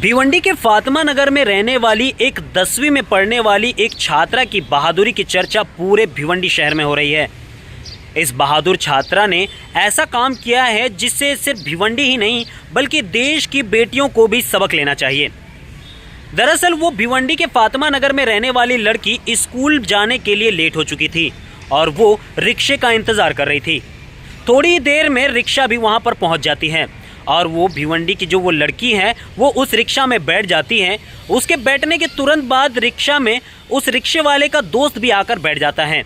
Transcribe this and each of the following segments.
भिवंडी के फातिमा नगर में रहने वाली एक 10वीं में पढ़ने वाली एक छात्रा की बहादुरी की चर्चा पूरे भिवंडी शहर में हो रही है। इस बहादुर छात्रा ने ऐसा काम किया है जिससे सिर्फ भिवंडी ही नहीं बल्कि देश की बेटियों को भी सबक लेना चाहिए। दरअसल वो भिवंडी के फातिमा नगर में रहने वाली लड़की स्कूल जाने के लिए लेट हो चुकी थी और वो रिक्शे का इंतज़ार कर रही थी। थोड़ी देर में रिक्शा भी वहाँ पर पहुँच जाती है और वो भिवंडी की जो वो लड़की है वो उस रिक्शा में बैठ जाती है। उसके बैठने के तुरंत बाद रिक्शा में उस रिक्शे वाले का दोस्त भी आकर बैठ जाता है।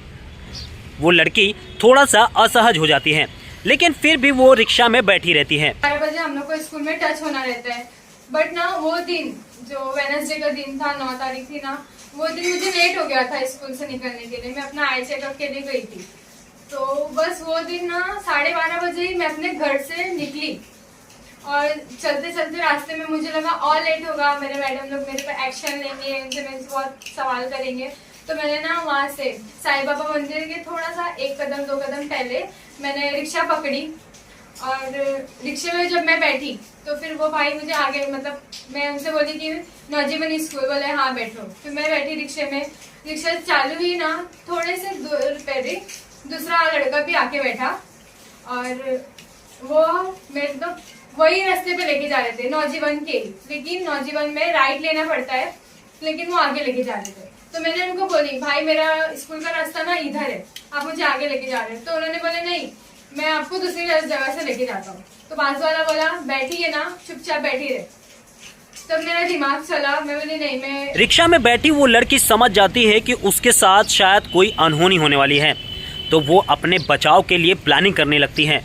वो लड़की थोड़ा सा असहज हो जाती है लेकिन फिर भी वो रिक्शा में बैठी रहती है। 12 बजे हम लोग को स्कूल में टच होना रहता है, बट ना वो दिन जो वेडनेसडे का दिन था, 9 तारीख थी ना, वो दिन मुझे लेट हो गया था स्कूल से निकलने के लिए। मैं अपना आई चेकअप के लिए गई थी, तो बस वो दिन ना 12:30 बजे ही मैं अपने घर से निकली और चलते चलते रास्ते में मुझे लगा और लेट होगा, मेरे मैडम लोग मेरे पे एक्शन लेंगे, उनसे मेरे से बहुत सवाल करेंगे। तो मैंने ना वहाँ से साईं बाबा मंदिर के थोड़ा सा 1 कदम 2 कदम पहले मैंने रिक्शा पकड़ी और रिक्शे में जब मैं बैठी तो फिर वो भाई मुझे आगे, मतलब मैं उनसे बोली कि नौजीवन स्कूल, बोले हाँ बैठो। फिर मैं बैठी रिक्शे में, रिक्शा चालू हुई ना, थोड़े से दूर पहले दूसरा लड़का भी आके बैठा और वो मेरे तो वही रास्ते पे लेके जा रहे थे नौजीवन के, लेकिन नौजीवन में राइट लेना पड़ता है, लेकिन वो आगे लेके जा रहे थे। तो मैंने उनको बोली भाई मेरा स्कूल का रास्ता ना इधर है, आप मुझे आगे लेके जा रहे हैं। तो उन्होंने बोले नहीं, मैं आपको दूसरी जगह से लेके जाता हूँ। तो बाजू वाला बोला बैठिए ना, चुपचाप बैठी रहे। तब मेरा दिमाग चला, मैं बोली नहीं, मैं रिक्शा में बैठी वो लड़की समझ जाती है कि उसके साथ शायद कोई अनहोनी होने वाली है, तो वो अपने बचाव के लिए प्लानिंग करने लगती है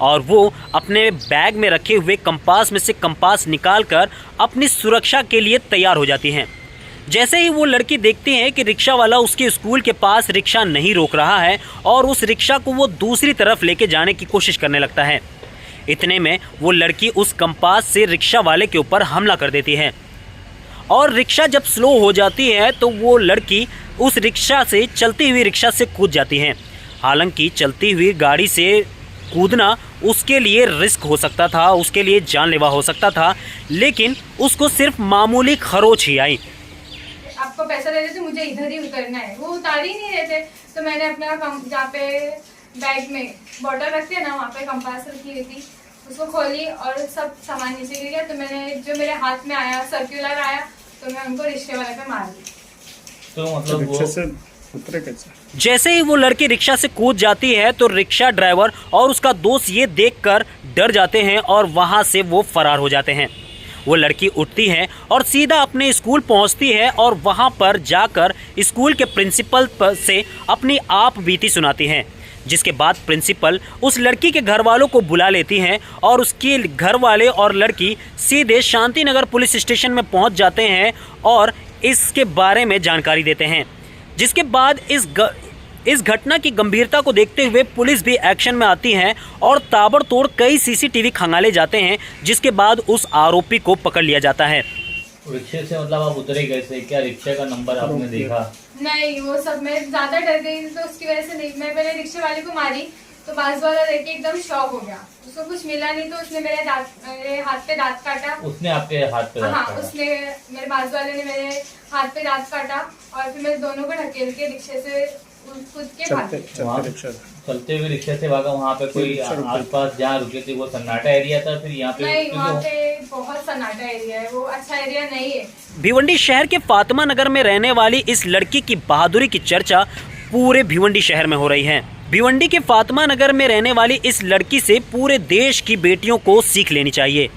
और वो अपने बैग में रखे हुए कंपास में से कंपास निकालकर अपनी सुरक्षा के लिए तैयार हो जाती हैं। जैसे ही वो लड़की देखती है कि रिक्शा वाला उसके स्कूल के पास रिक्शा नहीं रोक रहा है और उस रिक्शा को वो दूसरी तरफ लेके जाने की कोशिश करने लगता है, इतने में वो लड़की उस कंपास से रिक्शा वाले के ऊपर हमला कर देती है और रिक्शा जब स्लो हो जाती है तो वो लड़की उस रिक्शा से, चलती हुई रिक्शा से कूद जाती है। हालांकि चलती हुई गाड़ी से कूदना उसके लिए रिस्क हो सकता था, उसके लिए जानलेवा हो सकता था, लेकिन उसको सिर्फ मामूली खरोच ही आई। आपको पैसा दे रहे थे, मुझे इधर ही उतरना है, वो उतार ही नहीं रहे थे। तो मैंने अपना जहाँ पे बैग में बॉटल रखते हैं ना, वहाँ पे कंपास रखी हुई थी, उसको खोली और सब सामान नीचे गिर गया। तो मैंने जो मेरे हाथ में आया, सर्कुलर आया, तो मैं उनको रिक्शे वाले पे मार दी। तो मतलब रिक्शे से उतरे कैसे? जैसे ही वो लड़की रिक्शा से कूद जाती है तो रिक्शा ड्राइवर और उसका दोस्त ये देखकर डर जाते हैं और वहाँ से वो फरार हो जाते हैं। वो लड़की उठती है और सीधा अपने स्कूल पहुँचती है और वहाँ पर जाकर स्कूल के प्रिंसिपल से अपनी आप बीती सुनाती है, जिसके बाद प्रिंसिपल उस लड़की के घर वालों को बुला लेती हैं और उसके घर वाले और लड़की सीधे शांति नगर पुलिस स्टेशन में पहुँच जाते हैं और इसके बारे में जानकारी देते हैं। जिसके बाद इस घटना की गंभीरता को देखते हुए पुलिस भी एक्शन में आती है और ताबड़तोड़ कई सीसीटीवी खंगाले जाते हैं, जिसके बाद उस आरोपी को पकड़ लिया जाता है। रिक्शे से मतलब आप उतरे कैसे? क्या रिक्शे का नंबर आपने देखा? नहीं, वो सब मैं ज्यादा डर गई तो उसकी वजह से नहीं। मैं पहले रिक्शे वाले को मारी तो बाजू वाला देख के एकदम शॉक हो गया, उसको कुछ मिला नहीं तो उसने मेरे हाथ पे दांत काटा। उसने आपके हाथ पे दांत हाँ, काटा? उसने, मेरे बाजू वाले ने मेरे हाथ पे दांत काटा और फिर मैं दोनों को ढकेल के रिक्शे से कूद के भागी। चलते हुए रिक्शे से भागा। वहाँ पे कोई आसपास जहाँ रुके थे वो सन्नाटा एरिया था? फिर यहाँ पे नहीं, वहाँ पे बहुत सन्नाटा एरिया है, वो अच्छा एरिया नहीं है। भिवंडी शहर के फातिमा नगर में रहने वाली इस लड़की की बहादुरी की चर्चा पूरे भिवंडी शहर में हो रही है। भिवंडी के फातिमा नगर में रहने वाली इस लड़की से पूरे देश की बेटियों को सीख लेनी चाहिए।